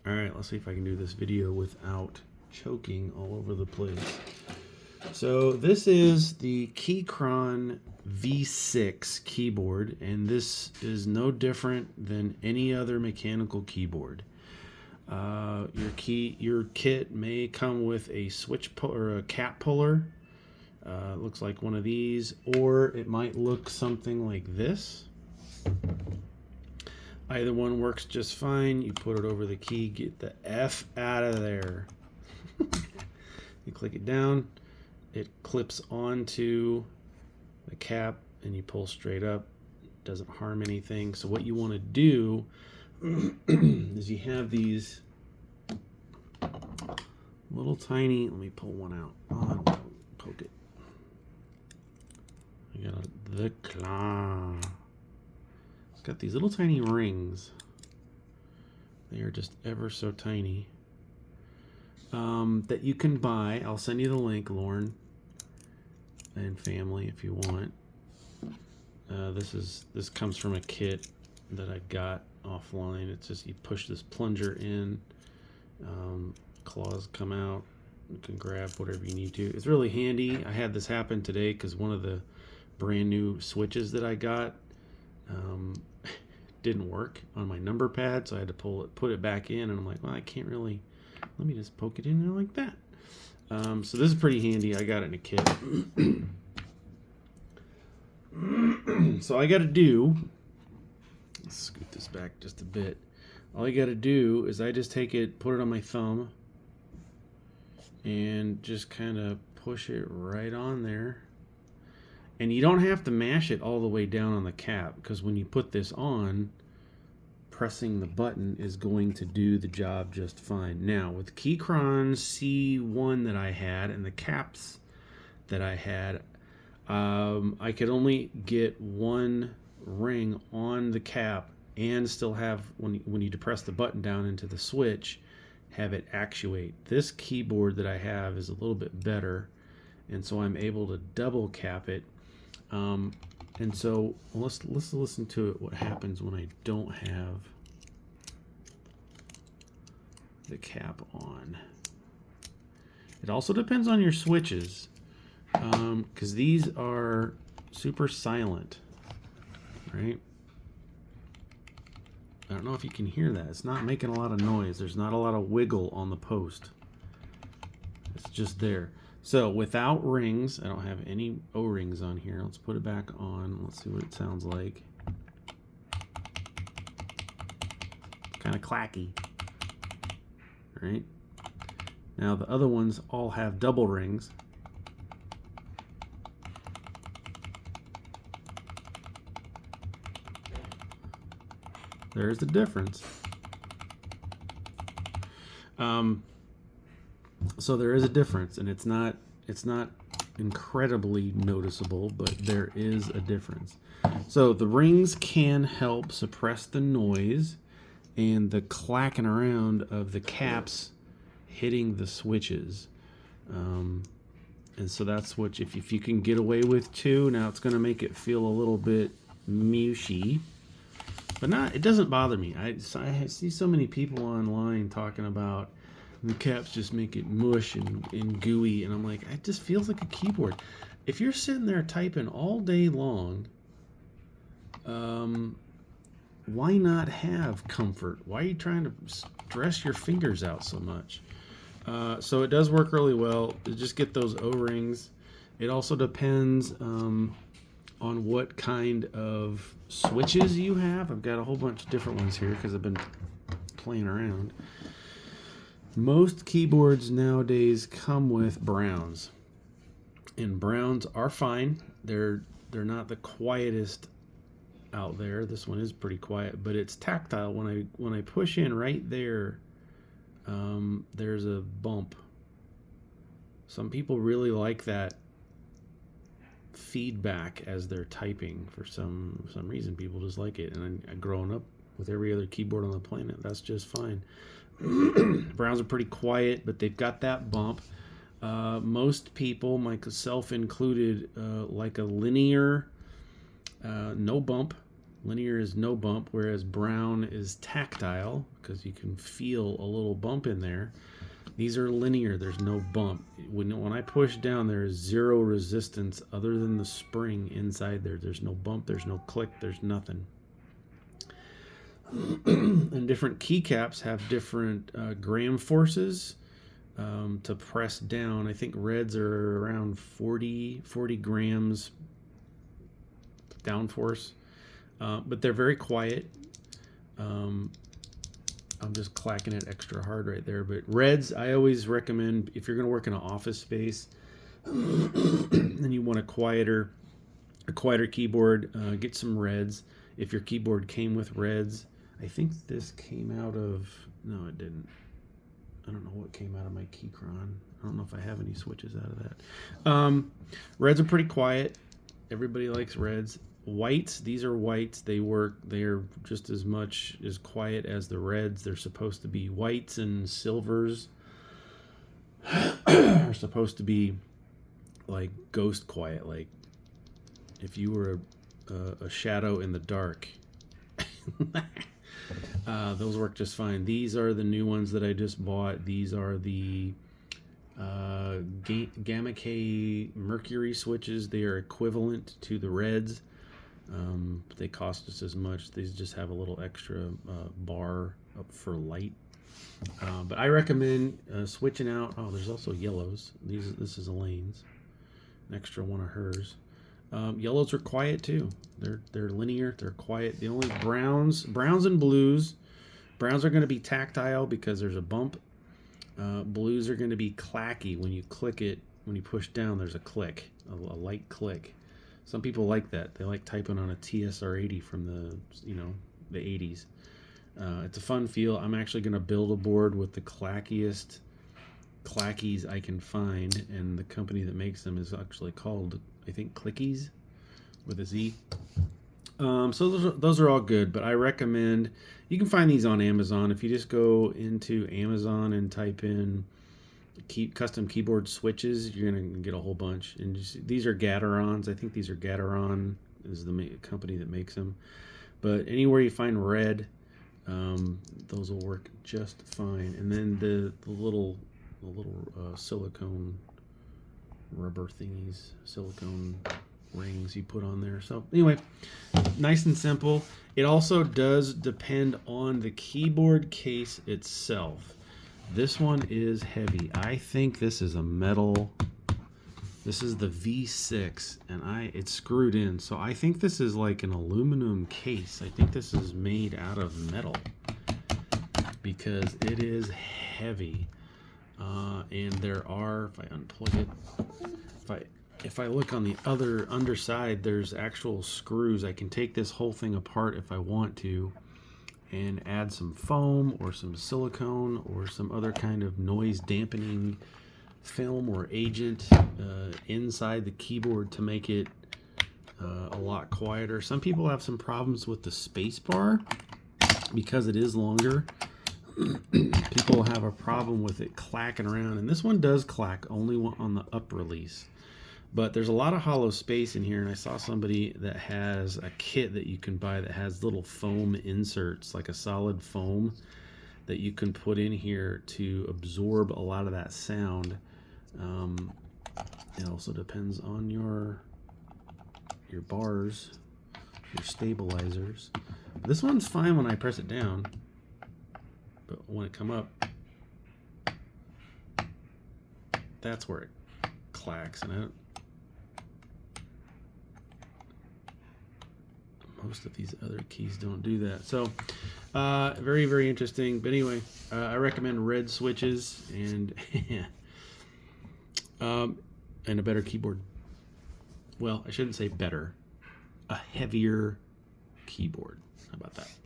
All right, let's see if I can do this video without choking all over the place. So this is the Keychron V6 keyboard, and this is no different than any other mechanical keyboard. Your kit may come with a or a cap puller. Looks like one of these, or it might look something like this. Either one works just fine. You put it over the key, get the F out of there. You click it down, it clips onto the cap, and you pull straight up. It doesn't harm anything. So what you want to do is you have these little tiny, let me pull one out. Oh, poke it. I got the claw. It's got these little tiny rings. They are just ever so tiny. That you can buy. I'll send you the link, Lauren and family, if you want. This comes from a kit that I got offline. It's just you push this plunger in, claws come out. You can grab whatever you need to. It's really handy. I had this happen today because one of the brand new switches that I got didn't work on my number pad, so I had to put it back in, and I'm like, well, I can't really. Let me just poke it in there like that. So this is pretty handy. I got it in a kit. So all I got to do, let's scoot this back just a bit. All I got to do is I just take it, put it on my thumb, and just kind of push it right on there. And you don't have to mash it all the way down on the cap, because when you put this on, pressing the button is going to do the job just fine. Now, with Keychron C1 that I had and the caps that I had, I could only get one ring on the cap and still have, when you depress the button down into the switch, have it actuate. This keyboard that I have is a little bit better, and so I'm able to double cap it. And so let's listen to it, what happens when I don't have the cap on. It also depends on your switches, because these are super silent, right? I don't know if you can hear that. It's not making a lot of noise. There's not a lot of wiggle on the post. It's just there. So without rings, I don't have any O-rings on here. Let's put it back on. Let's see what it sounds like. Kind of clacky. All right. Now the other ones all have double rings. There's the difference. So there is a difference, and it's not incredibly noticeable, but there is a difference. So the rings can help suppress the noise and the clacking around of the caps hitting the switches. And so that's what, if you can get away with two, now it's going to make it feel a little bit mushy. But it doesn't bother me. I see so many people online talking about the caps just make it mush and gooey, and I'm like, it just feels like a keyboard. If you're sitting there typing all day long, why not have comfort? Why are you trying to stress your fingers out so much? So it does work really well. Just get those O-rings. It also depends on what kind of switches you have. I've got a whole bunch of different ones here because I've been playing around. Most keyboards nowadays come with browns, and browns are fine. They're not the quietest out there. This one is pretty quiet, but it's tactile. When I push in right there, there's a bump. Some people really like that feedback as they're typing. For some reason, people just like it, and I've grown up with every other keyboard on the planet. That's just fine. Browns are pretty quiet, but they've got that bump. Most people, myself included, like a linear, no bump Linear is no bump, whereas brown is tactile because you can feel a little bump in there. These are linear, there's no bump. When I push down, there is zero resistance other than the spring inside there. There's no bump, there's no click, there's nothing. And different keycaps have different gram forces to press down. I think reds are around 40 grams downforce, but they're very quiet. I'm just clacking it extra hard right there. But reds, I always recommend if you're going to work in an office space and you want a quieter keyboard, get some reds. If your keyboard came with reds, I think this came out of, no, it didn't. I don't know what came out of my Keychron. I don't know if I have any switches out of that. Reds are pretty quiet. Everybody likes reds. Whites, these are whites. They are just as much as quiet as the reds. They're supposed to be whites, and silvers are supposed to be like ghost quiet, like if you were a shadow in the dark. Those work just fine. These are the new ones that I just bought. These are the Gamma K Mercury switches. They are equivalent to the reds. But they cost us as much. These just have a little extra bar up for light. But I recommend switching out. Oh, there's also yellows. This is Elaine's, an extra one of hers. Yellows are quiet too. They're linear. They're quiet. The only browns and blues. Browns are going to be tactile because there's a bump. Blues are going to be clacky. When you click it, when you push down, there's a click, a light click. Some people like that. They like typing on a TSR-80 from the 80s. It's a fun feel. I'm actually going to build a board with the clackies I can find, and the company that makes them is actually called, I think, Clickies with a Z. So those are all good, but I recommend, you can find these on Amazon. If you just go into Amazon and type in custom keyboard switches, you're going to get a whole bunch. And these are Gaterons. I think these are Gateron is the company that makes them. But anywhere you find red, those will work just fine. And then the little silicone rubber thingies, silicone rings you put on there. So anyway, nice and simple. It also does depend on the keyboard case itself. This one is heavy. I think this is a metal. This is the V6, and it's screwed in. So I think this is like an aluminum case. I think this is made out of metal because it is heavy. And there are, if I unplug it, if I look on the other underside, there's actual screws. I can take this whole thing apart if I want to and add some foam or some silicone or some other kind of noise dampening film or agent inside the keyboard to make it a lot quieter. Some people have some problems with the space bar because it is longer. People have a problem with it clacking around, and this one does clack only on the up release. But there's a lot of hollow space in here, and I saw somebody that has a kit that you can buy that has little foam inserts, like a solid foam that you can put in here to absorb a lot of that sound. It also depends on your bars, your stabilizers. This one's fine when I press it down, but when it come up, that's where it clacks, and most of these other keys don't do that. So very, very interesting. But anyway, I recommend red switches and and a better keyboard. Well, I shouldn't say better, a heavier keyboard. How about that?